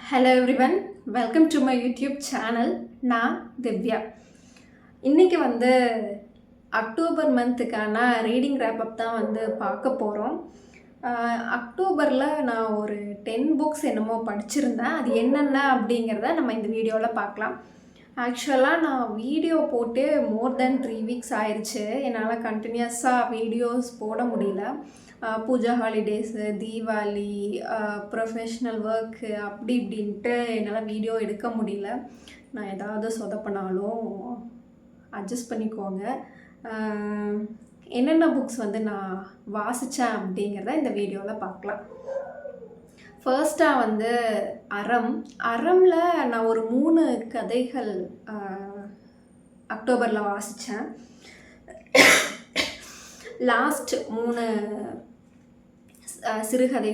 Hello everyone, welcome to my YouTube channel. நான் திவ்யா. இன்றைக்கி October மந்த்துக்கான reading wrap-up தான் பார்க்க போகிறோம். அக்டோபரில் நான் ஒரு 10 புக்ஸ் என்னமோ படிச்சிருந்தேன். அது என்னென்ன அப்படிங்கிறத நம்ம இந்த வீடியோவில் பார்க்கலாம். ஆக்சுவலாக நான் வீடியோ போட்டு மோர் தென் 3 வீக்ஸ் ஆயிடுச்சு. என்னால் கண்டினியூஸாக வீடியோஸ் போட முடியல. Puja holidays, Deepavali, professional work அப்படி இப்படின்ட்டு என்னால் வீடியோ எடுக்க முடியல. நான் ஏதாவது சொதப்பினாலும் அட்ஜஸ்ட் பண்ணிக்கோங்க. என்னென்ன புக்ஸ் நான் வாசித்தேன் அப்படிங்கிறத இந்த வீடியோவில் பார்க்கலாம். ஃபர்ஸ்ட்டாக அறமில் நான் ஒரு 3 கதைகள் அக்டோபரில் வாசித்தேன். லாஸ்ட் 3 சிறுகதை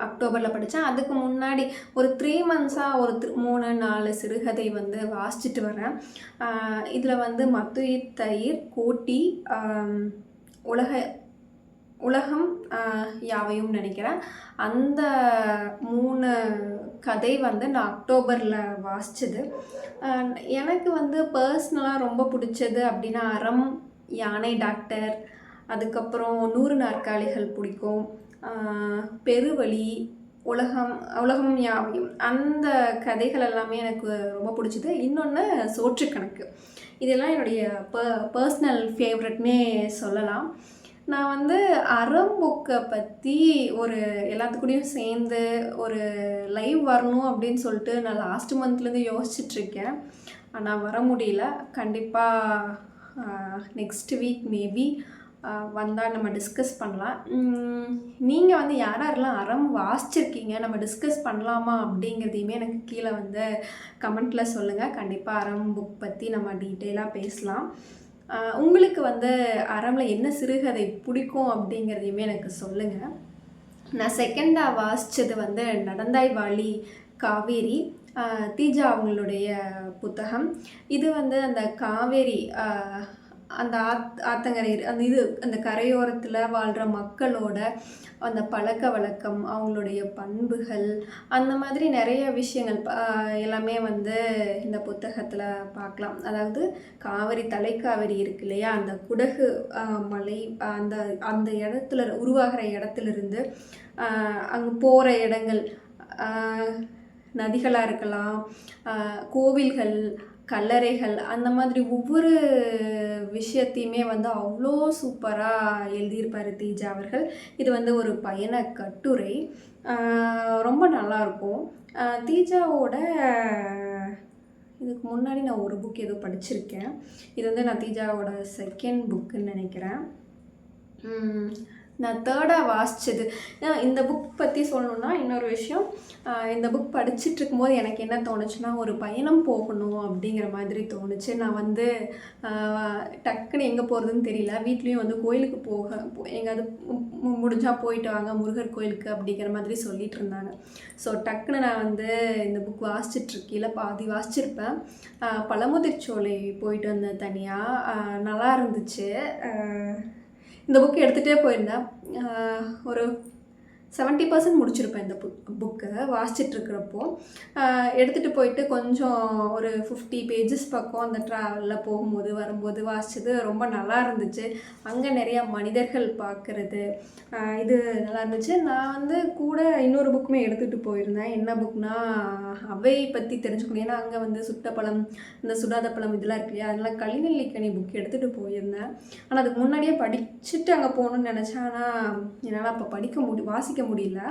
அக்டோபரில் படித்தேன். அதுக்கு முன்னாடி ஒரு 3 மந்த்ஸாக ஒரு 3-4 சிறுகதை வாசிச்சுட்டு வரேன். இதில் மத்துயிர் தயிர், கோட்டி, உலகம் யாவையும் நினைக்கிறேன். அந்த 3 கதை நான் அக்டோபரில் வாசித்தது. எனக்கு பர்சனலாக ரொம்ப பிடிச்சது அப்படின்னா அறம், யானை டாக்டர், அதுக்கப்புறம் 100 நாற்காலிகள் பிடிக்கும், பெருவழி, உலகம் யாவையும், அந்த கதைகள் எல்லாமே எனக்கு ரொம்ப பிடிச்சிது. இன்னொன்று சோற்றுக்கணக்கு. இதெல்லாம் என்னுடைய பர்சனல் ஃபேவரட்னே சொல்லலாம். நான் அறம் புக்கை பற்றி எல்லாத்துக்கூடையும் சேர்ந்து ஒரு லைவ் வரணும் அப்படின்னு சொல்லிட்டு நான் லாஸ்ட் மந்த்லேருந்து யோசிச்சுட்ருக்கேன். ஆனால் வர முடியல. கண்டிப்பாக நெக்ஸ்ட் வீக் மேபி வந்தால் நம்ம டிஸ்கஸ் பண்ணலாம். நீங்கள் யாரெல்லாம் அறம் வாசிச்சிருக்கீங்க, நம்ம டிஸ்கஸ் பண்ணலாமா அப்படிங்கிறதையுமே எனக்கு கீழே கமெண்ட்டில் சொல்லுங்கள். கண்டிப்பாக அறம் புக் பற்றி நம்ம டீட்டெயிலாக பேசலாம். உங்களுக்கு அறமில் என்ன சிறுகதை பிடிக்கும் அப்படிங்கிறதையுமே எனக்கு சொல்லுங்கள். நான் செகண்டாக வாசித்தது நடந்தாய் வாழி காவேரி, தீஜா அவங்களுடைய புத்தகம். இது அந்த காவேரி, அந்த ஆத்தங்கரை, அந்த கரையோரத்தில் வாழ்கிற மக்களோட அந்த பழக்க வழக்கம், அவங்களுடைய பண்புகள், அந்த மாதிரி நிறைய விஷயங்கள் எல்லாமே இந்த புத்தகத்தில் பார்க்கலாம். அதாவது காவிரி, தலைக்காவிரி இருக்கு இல்லையா, அந்த குடகு மலை, அந்த இடத்துல உருவாகிற இடத்துலேருந்து அங்கே போகிற இடங்கள், நதிகளாக இருக்கலாம், கோவில்கள், கல்லறைகள், அந்த மாதிரி ஒவ்வொரு விஷயத்தையுமே அவ்வளோ சூப்பராக எழுதியிருப்பார் தீஜா அவர்கள். இது ஒரு பயண கட்டுரை, ரொம்ப நல்லாயிருக்கும். தீஜாவோட இதுக்கு முன்னாடி நான் ஒரு புக் ஏதோ படிச்சிருக்கேன். இது நான் தீஜாவோட செகண்ட் புக்குன்னு நினைக்கிறேன். நான் தேர்டாக வாசித்தது இந்த புக் பற்றி சொல்லணுன்னா, இன்னொரு விஷயம், இந்த புக் படிச்சுட்டு இருக்கும்போது எனக்கு என்ன தோணுச்சுன்னா, ஒரு பயணம் போகணும் அப்படிங்கிற மாதிரி தோணுச்சு. நான் டக்குன்னு எங்கே போகிறதுன்னு தெரியல. வீட்லேயும் கோயிலுக்கு எங்கேயாவது முடிஞ்சால் போயிட்டு வாங்க முருகர் கோயிலுக்கு அப்படிங்கிற மாதிரி சொல்லிகிட்டு இருந்தாங்க. ஸோ டக்குன்னு நான் இந்த புக் வாசிச்சிட்ருக்கீல பாதி வாசிச்சிருப்பேன். பழமுதிர்ச்சோலை போயிட்டு வந்தேன் தனியாக, நல்லா இருந்துச்சு. இந்த புக்கு எடுத்துகிட்டே போயிருந்தேன். ஒரு 70% முடிச்சிருப்பேன் இந்த புக்கை வாசிச்சிட்ருக்கிறப்போ. எடுத்துகிட்டு போயிட்டு கொஞ்சம் ஒரு 50 பேஜஸ் பக்கம் அந்த ட்ராவலில் போகும்போது வரும்போது வாசித்தது ரொம்ப நல்லா இருந்துச்சு. அங்கே நிறையா மனிதர்கள் பார்க்குறது, இது நல்லா இருந்துச்சு. நான் கூட இன்னொரு புக்குமே எடுத்துகிட்டு போயிருந்தேன். என்ன புக்னா, அவை பற்றி தெரிஞ்சுக்கணும். ஏன்னா அங்கே சுட்ட பழம், இந்த சுடாத பழம் இதெல்லாம் இருக்கு இல்லையா, அதெல்லாம் கலிநெல்லிக்கனி புக் எடுத்துகிட்டு போயிருந்தேன். ஆனால் அதுக்கு முன்னாடியே படிச்சுட்டு அங்கே போகணுன்னு நினச்சேன். ஆனால் என்னால் அப்போ வாசிக்க முடியல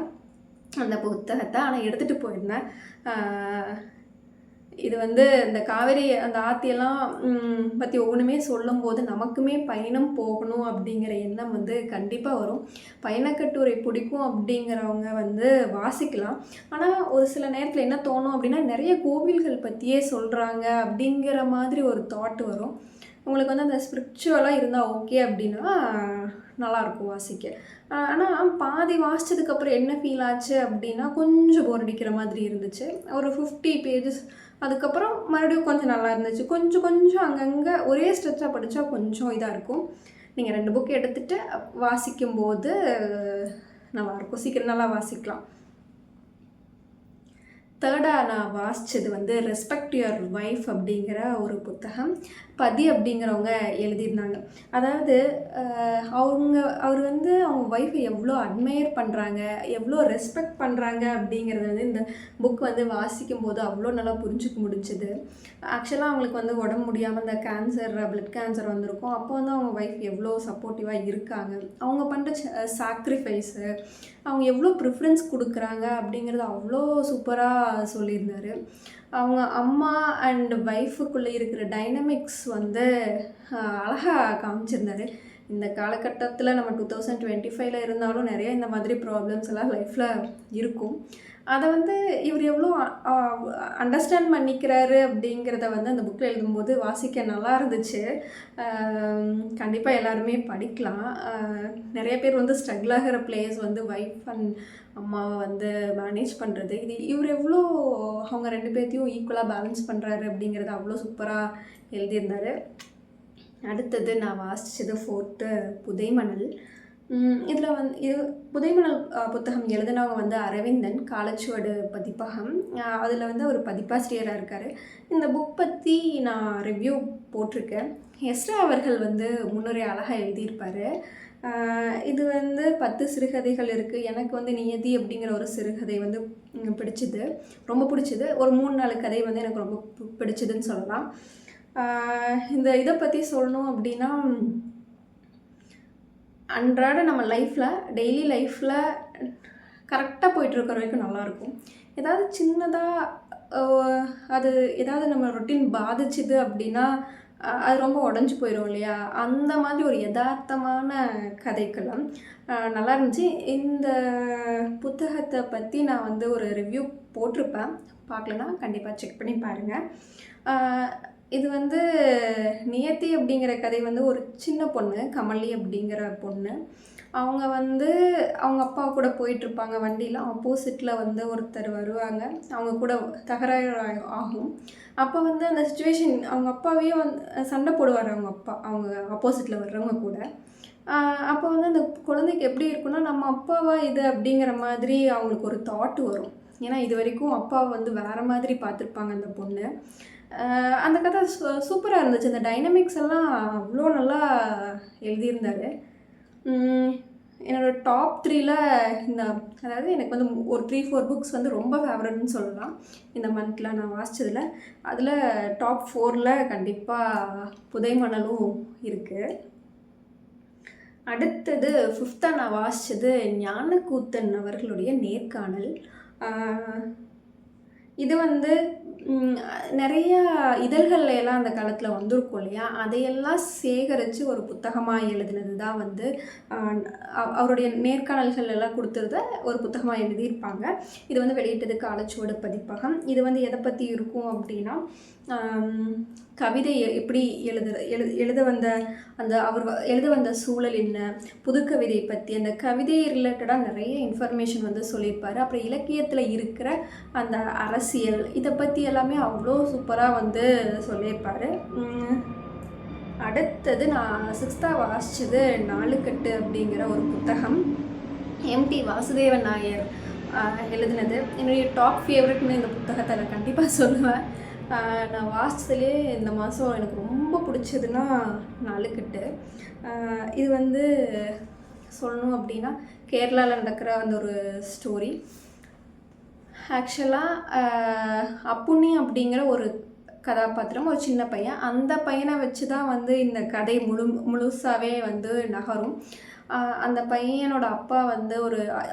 அந்த புத்தகத்தை. ஆனால் எடுத்துகிட்டு போயிருந்தேன். இது இந்த காவேரி, அந்த ஆத்தியெல்லாம் பற்றி ஒவ்வொன்றுமே சொல்லும்போது நமக்குமே பயணம் போகணும் அப்படிங்கிற எண்ணம் கண்டிப்பாக வரும். பயணக்கட்டுரை பிடிக்கும் அப்படிங்கிறவங்க வாசிக்கலாம். ஆனால் ஒரு சில நேரத்தில் என்ன தோணும் அப்படின்னா, நிறைய கோவில்கள் பற்றியே சொல்கிறாங்க அப்படிங்கிற மாதிரி ஒரு தாட் வரும். உங்களுக்கு அந்த ஸ்பிரிச்சுவலாக இருந்தால் ஓகே அப்படின்னா நல்லாயிருக்கும் வாசிக்க. ஆனால் பாதி வாசித்ததுக்கப்புறம் என்ன ஃபீல் ஆச்சு அப்படின்னா, கொஞ்சம் போர் அடிக்கிற மாதிரி இருந்துச்சு. ஒரு 50 பேஜஸ், அதுக்கப்புறம் மறுபடியும் கொஞ்சம் நல்லா இருந்துச்சு. கொஞ்சம் அங்கங்கே ஒரே ஸ்ட்ரெச்சாக படித்தா கொஞ்சம் இதாக இருக்கும். நீங்கள் 2 புக்கு எடுத்துகிட்டு வாசிக்கும்போது நல்லாயிருக்கும், சீக்கிரம் நல்லா வாசிக்கலாம். தேர்டாக நான் வாசித்தது வந்து ரெஸ்பெக்ட் யுவர் ஒய்ஃப் அப்படிங்கிற ஒரு புத்தகம். பதி அப்படிங்கிறவங்க எழுதியிருந்தாங்க. அதாவது அவர் வந்து அவங்க ஒய்ஃபை எவ்வளோ அட்மையர் பண்ணுறாங்க, எவ்வளோ ரெஸ்பெக்ட் பண்ணுறாங்க அப்படிங்கிறது வந்து இந்த புக் வந்து வாசிக்கும்போது அவ்வளோ நல்லா புரிஞ்சுக்க முடிஞ்சுது. ஆக்சுவலாக அவங்களுக்கு வந்து உடம்பு முடியாமல் இந்த கேன்சர், பிளட் கேன்சர் வந்திருக்கும். அப்போ வந்து அவங்க ஒய்ஃப் எவ்வளோ சப்போர்ட்டிவாக இருக்காங்க, அவங்க பண்ணுற சாக்ரிஃபைஸு, அவங்க எவ்வளோ ப்ரிஃபரன்ஸ் கொடுக்குறாங்க அப்படிங்கிறது அவ்வளோ சூப்பராக சொல்லியிருந்தார். அவங்க அம்மா அண்ட் ஒய்ஃபுக்குள்ளே இருக்கிற டைனமிக்ஸ் வந்து அழகாக காமிச்சிருந்தாரு. இந்த காலகட்டத்தில் நம்ம 2025 இருந்தாலும் நிறைய இந்த மாதிரி ப்ராப்ளம்ஸ் எல்லாம் லைஃப்பில் இருக்கும். அதை வந்து இவர் எவ்வளோ அண்டர்ஸ்டாண்ட் பண்ணிக்கிறாரு அப்படிங்கிறத வந்து அந்த புக்கில் எழுதும்போது வாசிக்க நல்லா இருந்துச்சு. கண்டிப்பாக எல்லாருமே படிக்கலாம். நிறைய பேர் வந்து ஸ்ட்ரகிள் ஆகிற பிளேஸ் வந்து ஒய்ஃப் அண்ட் அம்மாவை வந்து மேனேஜ் பண்ணுறது, இவர் எவ்வளோ அவங்க 2 பேர்த்தையும் ஈக்குவலாக பேலன்ஸ் பண்ணுறாரு அப்படிங்கிறத அவ்வளோ சூப்பராக எழுதியிருந்தார். அடுத்தது நான் வாசித்தது 4th புதைமணல். இதில் வந்து புதைமணல் புத்தகம் எழுதினவங்க வந்து அரவிந்தன், காலச்சுவடு பதிப்பகம். அதில் வந்து அவர் பதிப்பாசிரியராக இருக்கார். இந்த புக் பற்றி நான் ரிவ்யூ போட்டிருக்கேன். எஸ்ரா அவர்கள் வந்து முன்னுரை அழகாக எழுதியிருப்பார். இது வந்து 10 சிறுகதைகள் இருக்குது. எனக்கு வந்து நியதி அப்படிங்கிற ஒரு சிறுகதை வந்து பிடிச்சிது, ரொம்ப பிடிச்சிது. ஒரு 3-4 கதை வந்து எனக்கு ரொம்ப பிடிச்சதுன்னு சொல்லலாம். இந்த இதை பற்றி சொல்லணும் அப்படின்னா, அன்றாட நம்ம லைஃப்பில், டெய்லி லைஃப்பில் கரெக்டாக போயிட்டுருக்கிற வரைக்கும் நல்லாயிருக்கும். ஏதாவது சின்னதாக அது ஏதாவது நம்ம ரொட்டீன் பாதிச்சுது அப்படின்னா அது ரொம்ப உடஞ்சி போயிடும் இல்லையா? அந்த மாதிரி ஒரு யதார்த்தமான கதைக்களம் நல்லா இருந்துச்சு. இந்த புத்தகத்தை பற்றி நான் வந்து ஒரு ரிவ்யூ போட்டிருப்பேன். பார்க்கலன்னா கண்டிப்பாக செக் பண்ணி பாருங்கள். இது வந்து நியத்தி அப்படிங்கிற கதை வந்து ஒரு சின்ன பொண்ணு, கமலி அப்படிங்கிற பொண்ணு. அவங்க வந்து அவங்க அப்பா கூட போயிட்டுருப்பாங்க வண்டியில். ஆப்போசிட்டில் வந்து ஒருத்தர் வருவாங்க, அவங்க கூட தகராறு ஆகும். அப்போ வந்து அந்த சுச்சுவேஷன், அவங்க அப்பாவே வந்து சண்டை போடுவார் அவங்க அப்பா, அவங்க ஆப்போசிட்டில் வர்றவங்க கூட. அப்போ வந்து அந்த குழந்தைக்கு எப்படி இருக்குன்னா, நம்ம அப்பாவா இது அப்படிங்கிற மாதிரி அவங்களுக்கு ஒரு தாட் வரும். ஏன்னா இது வரைக்கும் அப்பாவை வந்து வேறு மாதிரி பார்த்துருப்பாங்க அந்த பொண்ணு. அந்த கதை சூப்பராக இருந்துச்சு. அந்த டைனமிக்ஸ் எல்லாம் அவ்வளோ நல்லா எழுதியிருந்தார். என்னோடய டாப் 3ல் இந்த, அதாவது எனக்கு வந்து ஒரு 3-4 புக்ஸ் வந்து ரொம்ப ஃபேவரட்னு சொல்லலாம் இந்த மந்தில் நான் வாசித்ததில். அதில் டாப் 4ல் கண்டிப்பாக புதைமணலும் இருக்குது. அடுத்தது 5th நான் வாசித்தது ஞானக்கூத்தன் அவர்களுடைய நேர்காணல். இது வந்து நிறையா இதழ்கள்ல எல்லாம் அந்த காலத்தில் வந்திருக்கும் இல்லையா? அதையெல்லாம் சேகரித்து ஒரு புத்தகமாக எழுதினது தான் வந்து அவருடைய நேர்காணல்கள் எல்லாம் கொடுத்துருத ஒரு புத்தகமாக எழுதியிருப்பாங்க. இது வந்து வெளியிட்டது காலச்சுவடு பதிப்பகம். இது வந்து எதை பற்றி இருக்கும் அப்படின்னா, கவிதை எப்படி எழுத வந்த அந்த அவர் எழுத வந்த சூழல் என்ன, புதுக்கவிதை பற்றி, அந்த கவிதை ரிலேட்டடாக நிறைய இன்ஃபர்மேஷன் வந்து சொல்லியிருப்பார். அப்புறம் இலக்கியத்தில் இருக்கிற அந்த அரசியல், இதை பற்றி எல்லாமே அவ்வளோ சூப்பராக வந்து சொல்லியிருப்பார். அடுத்தது நான் 6th வாசித்தது நாலுக்கட்டு அப்படிங்கிற ஒரு புத்தகம். எம்டி வாசுதேவன் நாயர் எழுதினது. என்னுடைய டாப் ஃபேவரட்னு இந்த புத்தகத்தை நான் கண்டிப்பாக சொல்லுவேன். நான் வாசித்ததுலே இந்த மாதம் எனக்கு ரொம்ப பிடிச்சதுன்னா நாலுக்கட்டு. இது வந்து சொல்லணும் அப்படின்னா கேரளாவில் நடக்கிற அந்த ஒரு ஸ்டோரி. ஆக்சுவலாக அப்புண்ணி அப்படிங்கிற ஒரு கதாபாத்திரம், ஒரு சின்ன பையன். அந்த பையனை வச்சு தான் வந்து இந்த கதை முழுசாகவே வந்து நகரும். அந்த பையனோட அப்பா வந்து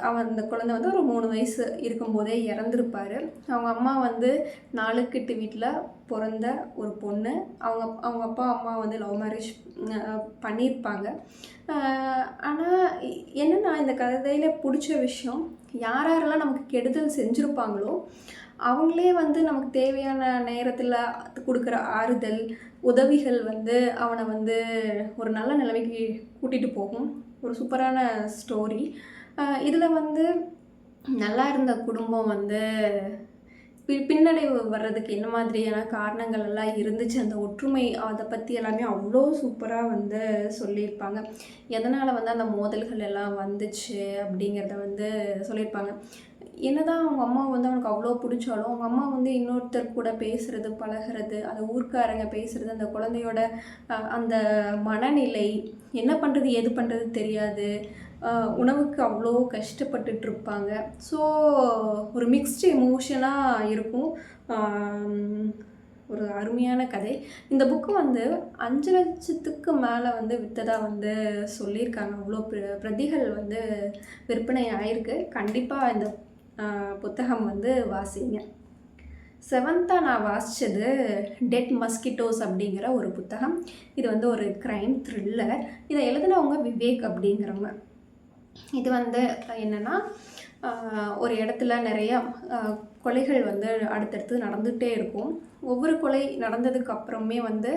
அந்த குழந்தை வந்து ஒரு 3 வயசு இருக்கும்போதே இறந்துருப்பார். அவங்க அம்மா வந்து நாலுக்கட்டு வீட்டில் பிறந்த ஒரு பொண்ணு. அவங்க அப்பா அம்மா வந்து லவ் மேரேஜ் பண்ணியிருப்பாங்க. ஆனால் என்னென்னா இந்த கதையில் பிடிச்ச விஷயம், யாரெல்லாம் நமக்கு கெடுதல் செஞ்சுருப்பாங்களோ அவங்களே வந்து நமக்கு தேவையான நேரத்தில் கொடுக்குற ஆறுதல், உதவிகள் வந்து அவனை வந்து ஒரு நல்ல நிலைமைக்கு கூட்டிகிட்டு போகும். ஒரு சூப்பரான ஸ்டோரி. இதில் வந்து நல்லா இருந்த குடும்பம் வந்து பின்னடைவு வர்றதுக்கு என்ன மாதிரியான காரணங்கள் எல்லாம் இருந்துச்சு, அந்த ஒற்றுமை, அதை பற்றி எல்லாமே அவ்வளோ சூப்பராக வந்து சொல்லியிருப்பாங்க. எதனால் வந்து அந்த மோதல்கள் எல்லாம் வந்துச்சு அப்படிங்கிறத வந்து சொல்லியிருப்பாங்க. என்னதான் அவங்க அம்மா வந்து அவனுக்கு அவ்வளோ பிடிச்சாலும் அவங்க அம்மா வந்து இன்னொருத்தர் கூட பேசுகிறது பழகிறது அந்த ஊர்க்காரங்க பேசுகிறது அந்த குழந்தையோட அந்த மனநிலை என்ன பண்ணுறது ஏது பண்ணுறது தெரியாது. உணவுக்கு அவ்வளோ கஷ்டப்பட்டுட்ருப்பாங்க. ஸோ ஒரு மிக்ஸ்டு எமோஷனாக இருக்கும். ஒரு அருமையான கதை. இந்த புக்கு வந்து 5,00,000க்கு மேலே வந்து விற்றதா வந்து சொல்லியிருக்காங்க. அவ்வளோ பிரதிகள் வந்து விற்பனை ஆயிருக்கு. கண்டிப்பாக இந்த புத்தகம் வந்து வாசிங்க. 7th நான் வாசித்தது டெட் மஸ்கிட்டோஸ் அப்படிங்கிற ஒரு புத்தகம். இது வந்து ஒரு க்ரைம் த்ரில்லர். இதை எழுதினவங்க விவேக் அப்படிங்கிறவங்க. இது வந்து என்னென்னா ஒரு இடத்துல நிறையா கொலைகள் வந்து அடுத்தடுத்து நடந்துகிட்டே இருக்கும். ஒவ்வொரு கொலை நடந்ததுக்கு அப்புறமே வந்து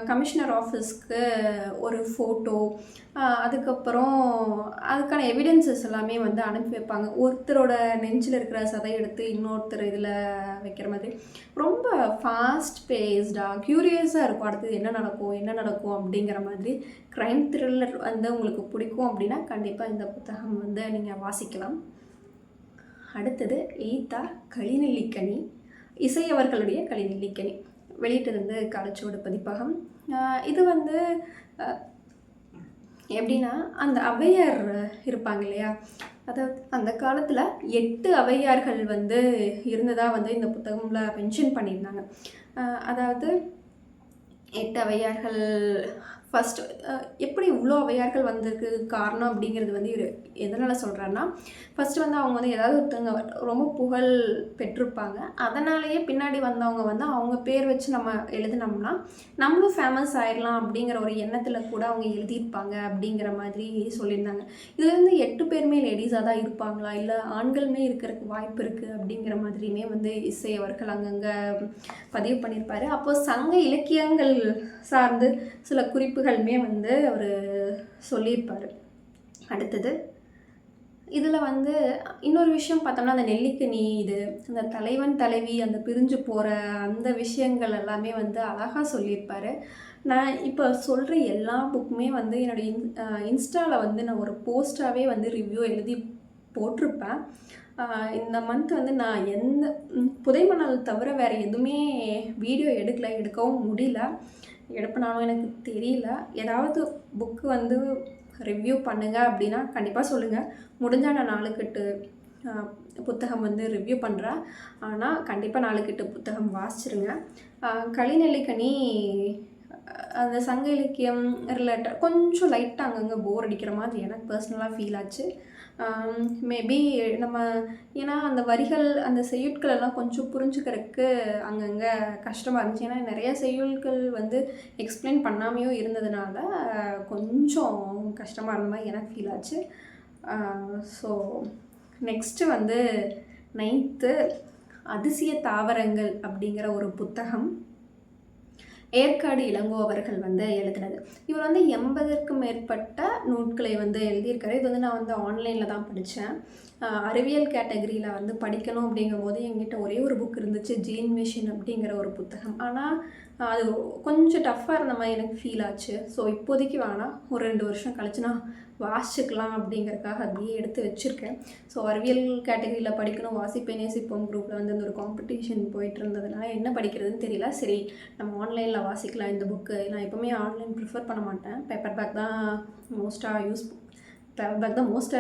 கமிஷனர் ஆஃபீஸ்க்கு ஒரு ஃபோட்டோ அதுக்கப்புறம் அதுக்கான எவிடன்சஸ் எல்லாமே வந்து அனுப்பி வைப்பாங்க. ஒருத்தரோட நெஞ்சில் இருக்கிற சதை எடுத்து இன்னொருத்தர் இதில் வைக்கிற மாதிரி ரொம்ப ஃபாஸ்ட் பேஸ்டாக க்யூரியஸாக இருக்கும். அடுத்தது என்ன நடக்கும் அப்படிங்கிற மாதிரி க்ரைம் த்ரில்லர் வந்து உங்களுக்கு பிடிக்கும் அப்படின்னா கண்டிப்பாக இந்த புத்தகம் வந்து நீங்கள் வாசிக்கலாம். அடுத்தது 8th களிநெல்லிக்கனி, இசை அவர்களுடைய களிநெல்லிக்கனி, வெளியிட்டது வந்து காலச்சுவடு பதிப்பகம். இது வந்து எப்படின்னா அந்த ஔவையார் இருப்பாங்க இல்லையா, அதாவது அந்த காலத்தில் 8 ஔவையார்கள் வந்து இருந்ததாக வந்து இந்த புத்தகமில் மென்ஷன் பண்ணியிருந்தாங்க. அதாவது 8 ஔவையார்கள் ஃபஸ்ட்டு எப்படி இவ்வளோ ஔவையார்கள் வந்திருக்கு காரணம் அப்படிங்கிறது வந்து எதனால் சொல்கிறேன்னா, ஃபஸ்ட்டு வந்து அவங்க வந்து ஏதாவது ஒருத்தவங்க ரொம்ப புகழ் பெற்றிருப்பாங்க. அதனாலேயே பின்னாடி வந்தவங்க வந்து அவங்க பேர் வச்சு நம்ம எழுதினோம்னா நம்மளும் ஃபேமஸ் ஆயிடலாம் அப்படிங்கிற ஒரு எண்ணத்தில் கூட அவங்க எழுதியிருப்பாங்க அப்படிங்கிற மாதிரி சொல்லியிருந்தாங்க. இதில் வந்து 8 பேருமே லேடிஸாக தான் இருப்பாங்களா, இல்லை ஆண்களுமே இருக்கிறதுக்கு வாய்ப்பு இருக்குது அப்படிங்கிற மாதிரியுமே வந்து இசை அவர்கள் அங்கங்கே பதிவு பண்ணியிருப்பார். அப்போது சங்க இலக்கியங்கள் சார்ந்து சில குறிப்புகளுமே வந்து அவர் சொல்லியிருப்பார். அடுத்தது இதில் வந்து இன்னொரு விஷயம் பார்த்தோம்னா அந்த நெல்லிக்கனி, இது அந்த தலைவன் தலைவி அந்த பிரிஞ்சு போகிற அந்த விஷயங்கள் எல்லாமே வந்து அழகாக சொல்லியிருப்பார். நான் இப்போ சொல்கிற எல்லா புக்குமே வந்து என்னுடைய இன்ஸ்டாவில் வந்து நான் ஒரு போஸ்ட்டாகவே வந்து ரிவ்யூ எழுதி போட்டிருப்பேன். இந்த மந்த் வந்து நான் எந்த புதைமணல் தவிர வேறு எதுவுமே வீடியோ எடுக்கவும் முடியல. எடுப்பினாலும் எனக்கு தெரியல. ஏதாவது புக்கு வந்து ரிவ்யூ பண்ணுங்கள் அப்படின்னா கண்டிப்பாக சொல்லுங்கள். முடிஞ்சால் நான் 4-8 புத்தகம் வந்து ரிவ்யூ பண்ணுறேன். ஆனால் கண்டிப்பாக 4-8 புத்தகம் வாசிச்சிருங்க. களிநெல்லிக்கனி அந்த சங்க இலக்கியம் ரிலேட்டட் கொஞ்சம் லைட்டாக அங்கங்கே போர் அடிக்கிற மாதிரி எனக்கு பர்சனலாக ஃபீல் ஆச்சு. மேபி நம்ம ஏன்னா அந்த வரிகள் அந்த செய்யுட்கள் எல்லாம் கொஞ்சம் புரிஞ்சுக்கிறதுக்கு அங்கங்கே கஷ்டமாக இருந்துச்சு. ஏன்னா நிறைய செய்யுள்கள் வந்து எக்ஸ்பிளைன் பண்ணாமையும் இருந்ததுனால கொஞ்சம் கஷ்டமாக இருந்த மாதிரி எனக்கு ஃபீல் ஆச்சு. ஸோ நெக்ஸ்ட்டு வந்து 9th அதிசய தாவரங்கள் அப்படிங்கிற ஒரு புத்தகம். ஏற்காடு இளங்கோ அவர்கள் வந்து எழுதினது. இவர் வந்து 80க்கும் மேற்பட்ட நூட்களை வந்து எழுதியிருக்காரு. இது வந்து நான் வந்து ஆன்லைனில் தான் படித்தேன். அறிவியல் கேட்டகரியில் வந்து படிக்கணும் அப்படிங்கும்போது என்கிட்ட ஒரே ஒரு புக் இருந்துச்சு, ஜீன் மிஷின் அப்படிங்கிற ஒரு புத்தகம். ஆனால் அது கொஞ்சம் டஃப்பாக இருந்த மாதிரி எனக்கு ஃபீல் ஆச்சு. ஸோ இப்போதைக்கு வேணாம், ஒரு 2 வருஷம் கழிச்சு நான் வாசிச்சுக்கலாம் அப்படிங்கிறதுக்காக அப்படியே எடுத்து வச்சுருக்கேன். ஸோ அறிவியல் கேட்டகரியில் படிக்கணும், வாசிப்பேன் நேசிப்போம் குரூப்பில் வந்து ஒரு காம்படிஷன் போயிட்டு இருந்ததுனால என்ன படிக்கிறதுன்னு தெரியல. சரி நம்ம ஆன்லைனில் வாசிக்கலாம் இந்த புக்கு. நான் எப்போவுமே ஆன்லைன் ப்ரிஃபர் பண்ண மாட்டேன். பேப்பர் பேக் தான் மோஸ்ட்டாக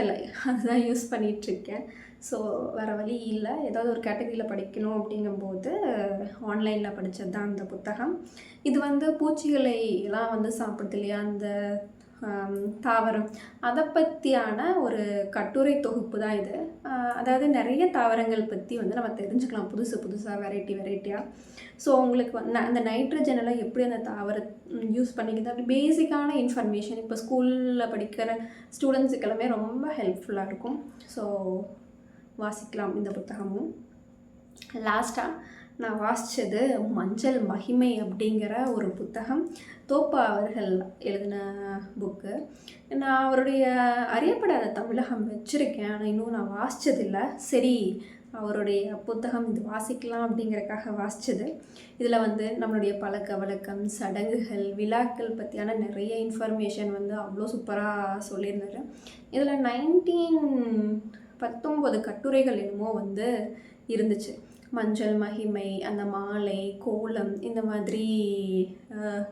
இல்லை, அதுதான் யூஸ் பண்ணிகிட்ருக்கேன். ஸோ வேறு வழி இல்லை, ஏதாவது ஒரு கேட்டகரியில் படிக்கணும் அப்படிங்கும்போது ஆன்லைனில் படித்தது தான் அந்த புத்தகம். இது வந்து பூச்சிகளை எல்லாம் வந்து சாப்பிடுது இல்லையா, அந்த தாவரம், அதை பற்றியான ஒரு கட்டுரை தொகுப்பு தான் இது. அதாவது நிறைய தாவரங்கள் பற்றி வந்து நம்ம தெரிஞ்சுக்கலாம், புதுசாக வெரைட்டியாக. ஸோ உங்களுக்கு அந்த நைட்ரஜன் எல்லாம் எப்படி அந்த தாவரம் யூஸ் பண்ணிக்கிறது, அப்படி பேசிக்கான இன்ஃபர்மேஷன் இப்போ ஸ்கூலில் படிக்கிற ஸ்டூடெண்ட்ஸுக்கு எல்லாமே ரொம்ப ஹெல்ப்ஃபுல்லாக இருக்கும். ஸோ வாசிக்கலாம் இந்த புத்தகமும். லாஸ்ட்டாக நான் வாசித்தது மஞ்சள் மகிமை அப்படிங்கிற ஒரு புத்தகம். தோப்பா அவர்கள் எழுதின புக்கு. நான் அவருடைய அறியப்படாத தமிழகம் வச்சுருக்கேன், ஆனால் இன்னும் நான் வாசித்ததில்லை. சரி அவருடைய புத்தகம் இது வாசிக்கலாம் அப்படிங்கிறக்காக வாசித்தது. இதில் வந்து நம்மளுடைய பழக்க வழக்கம், சடங்குகள், விழாக்கள் பற்றியான நிறைய இன்ஃபர்மேஷன் வந்து அவ்வளோ சூப்பராக சொல்லியிருந்தாரு. இதில் 19 19 கட்டுரைகள் என்னமோ வந்து இருந்துச்சு. மஞ்சள் மகிமை, அந்த மாலை, கோலம், இந்த மாதிரி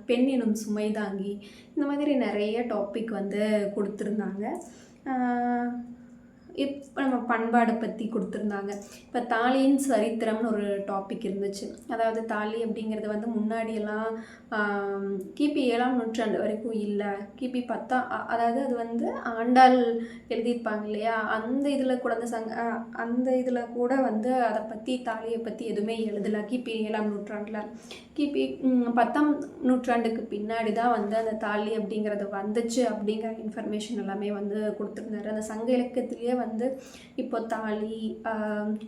பெண் எனும் சுமைதாங்கி, இந்த மாதிரி நிறைய டாபிக் வந்து கொடுத்துருந்தாங்க. இப்போ நம்ம பண்பாடை பற்றி கொடுத்துருந்தாங்க. இப்போ தாலியின் சரித்திரம்னு ஒரு டாபிக் இருந்துச்சு. அதாவது தாலி அப்படிங்கிறது வந்து முன்னாடியெல்லாம் கிபி 7ஆம் நூற்றாண்டு வரைக்கும் இல்லை, கிபி 10ஆம் அதாவது அது வந்து ஆண்டாள் எழுதியிருப்பாங்க இல்லையா, அந்த இதில் கூட அந்த இதில் கூட வந்து அதை பற்றி தாலியை பற்றி எதுவுமே எழுதலை கிபி 7ஆம் நூற்றாண்டில். கிபி 10ஆம் நூற்றாண்டுக்கு பின்னாடி தான் வந்து அந்த தாலி அப்படிங்கிறது வந்துச்சு அப்படிங்கிற இன்ஃபர்மேஷன் எல்லாமே வந்து கொடுத்துருந்தாரு. அந்த சங்க இலக்கியத்திலேயே வந்து இப்போ தாலி,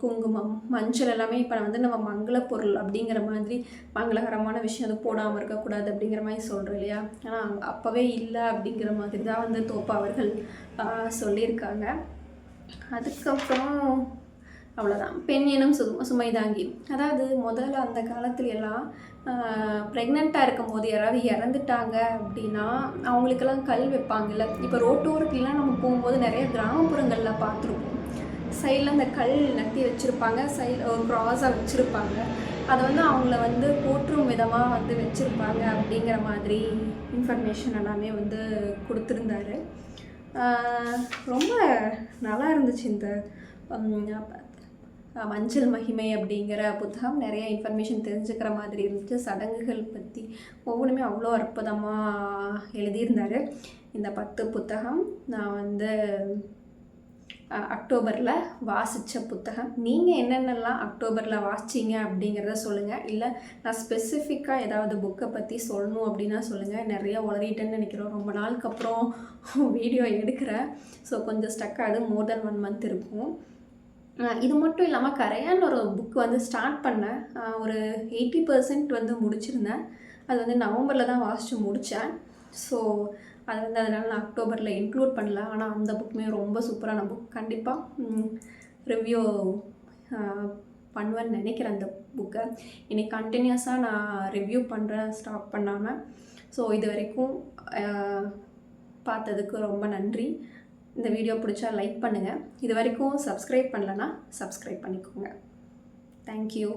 குங்குமம், மஞ்சள் எல்லாமே இப்போ வந்து நம்ம மங்கள பொருள் அப்படிங்கிற மாதிரி மங்களகரமான விஷயம் அது போடாமல் இருக்கக்கூடாது அப்படிங்கிற மாதிரி சொல்கிறோம் இல்லையா. ஆனால் அப்போவே இல்லை அப்படிங்கிற மாதிரி தான் வந்து தோப்பா அவர்கள் சொல்லியிருக்காங்க. அதுக்கப்புறம் அவ்வளோதான். பெண் எனும் சுமைதாங்கி, அதாவது முதல்ல அந்த காலத்துல எல்லாம் ப்ரெக்னெண்ட்டாக இருக்கும் போது யாராவது இறந்துட்டாங்க அப்படின்னா அவங்களுக்கெல்லாம் கல் வைப்பாங்கல்ல. இப்போ ரோட்டோரத்துலாம் நம்ம போகும்போது நிறைய கிராமப்புறங்களில் பார்த்துருப்போம், சைடில் அந்த கல் நட்டி வச்சுருப்பாங்க, ஒரு க்ராஸாக வச்சுருப்பாங்க. அதை வந்து அவங்கள வந்து போற்றும் விதமாக வந்து வச்சுருப்பாங்க அப்படிங்கிற மாதிரி இன்ஃபர்மேஷன் எல்லாமே வந்து கொடுத்துருந்தாரு. ரொம்ப நல்லா இருந்துச்சு இந்த மஞ்சள் மகிமை அப்படிங்கிற புத்தகம். நிறைய இன்ஃபர்மேஷன் தெரிஞ்சுக்கிற மாதிரி இருந்துச்சு. சடங்குகள் பற்றி ஒவ்வொன்றுமே அவ்வளோ அற்புதமாக எழுதியிருந்தார். இந்த 10 புத்தகம் நான் வந்து அக்டோபரில் வாசித்த புத்தகம். நீங்கள் என்னென்னலாம் அக்டோபரில் வாசிச்சிங்க அப்படிங்கிறத சொல்லுங்கள். இல்லை நான் ஸ்பெசிஃபிக்காக ஏதாவது புக்கை பற்றி சொல்லணும் அப்படின்னா சொல்லுங்கள். நிறையா உளறிட்டேன்னு நினைக்கிறோம், ரொம்ப நாளுக்கு அப்புறம் வீடியோ எடுக்கிறேன். ஸோ கொஞ்சம் ஸ்டக் ஆகுது, மோர் தென் 1 மந்த் இருக்கும். இது மட்டும் இல்லாமல் கரையான் ஒரு புக் வந்து ஸ்டார்ட் பண்ணேன். ஒரு 80% வந்து முடிச்சிருந்தேன். அது வந்து நவம்பரில் தான் வாசித்து முடித்தேன். ஸோ அது வந்து அதனால் நான் அக்டோபரில் இன்க்ளூட் பண்ணல. ஆனால் அந்த புக்குமே ரொம்ப சூப்பரான புக். கண்டிப்பாக ரிவ்யூ பண்ணுவேன்னு நினைக்கிறேன் அந்த புக்கை. இன்றைக்கி கண்டினியூஸாக நான் ரிவ்யூ பண்ணுறேன், ஸ்டாப் பண்ணாமல். ஸோ இது வரைக்கும் பார்த்ததுக்கு ரொம்ப நன்றி. இந்த வீடியோ பிடிச்சா லைக் பண்ணுங்கள். இது வரைக்கும் சப்ஸ்கிரைப் பண்ணலன்னா சப்ஸ்கிரைப் பண்ணிக்கோங்க. தேங்க்யூ.